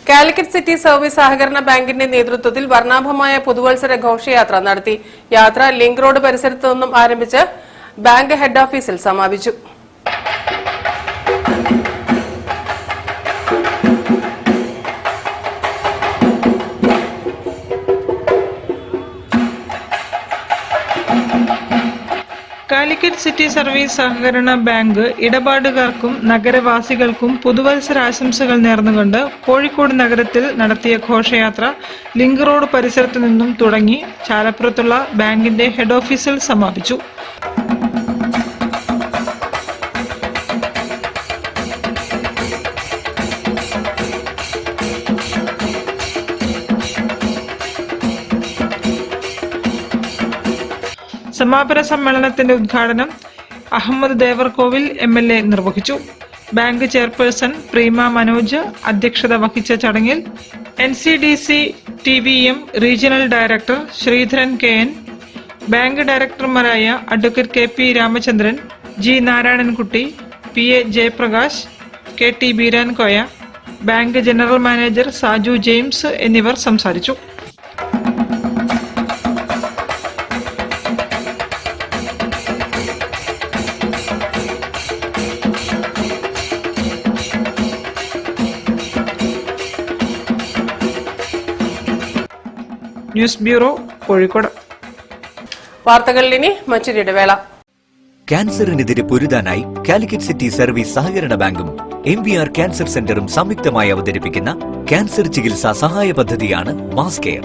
Calicut city service സഹകരണ ബാങ്കിന്റെ നേതൃത്വത്തിൽ വർണ്ണാഭമായ പുതുവത്സര ഘോഷയാത്ര നടത്തി. യാത്ര ലിങ്ക് റോഡ് പരിസരത്തു നിന്നും ആരംഭിച്ച് ബാങ്ക് ഹെഡ് ഓഫീസിൽ സമാപിച്ചു. കാലിക്കറ്റ് സിറ്റി സർവീസ് സഹകരണ ബാങ്ക് ഇടപാടുകാർക്കും നഗരവാസികൾക്കും പുതുവത്സരാശംസകൾ നേർന്നുകൊണ്ട് കോഴിക്കോട് നഗരത്തിൽ നടത്തിയ ഘോഷയാത്ര ലിങ്ക് റോഡ് പരിസരത്തു നിന്നും തുടങ്ങി ചാലപ്പുറത്തുള്ള ബാങ്കിന്റെ ഹെഡ് ഓഫീസിൽ സമാപിച്ചു. സമാപന സമ്മേളനത്തിന്റെ ഉദ്ഘാടനം അഹമ്മദ് ദേവർകോവിൽ MLA നിർവഹിച്ചു. ബാങ്ക് ചെയർപേഴ്സൺ പ്രീമ മനോജ് അധ്യക്ഷത വഹിച്ച ചടങ്ങിൽ NCDC TVM regional director Sreedharan KN, bank ഡയറക്ടർമാരായ advocate KP Ramachandran, G Narayanankutty, PA Jayaprakash, KT Beerankoya, bank general manager Saju James എന്നിവർ സംസാരിച്ചു. News bureau, Kozhikode. വാർത്തകളിൽ ഇനി മറ്റൊരു ഇടവേള. ക്യാൻസറിനെതിരെ പൊരുതാനായി കാലിക്കറ്റ് സിറ്റി സർവീസ് സഹകരണ ബാങ്കും MVR ക്യാൻസർ സെന്ററും സംയുക്തമായി അവതരിപ്പിക്കുന്ന ക്യാൻസർ ചികിത്സാ സഹായ പദ്ധതിയാണ് മാസ് കെയർ.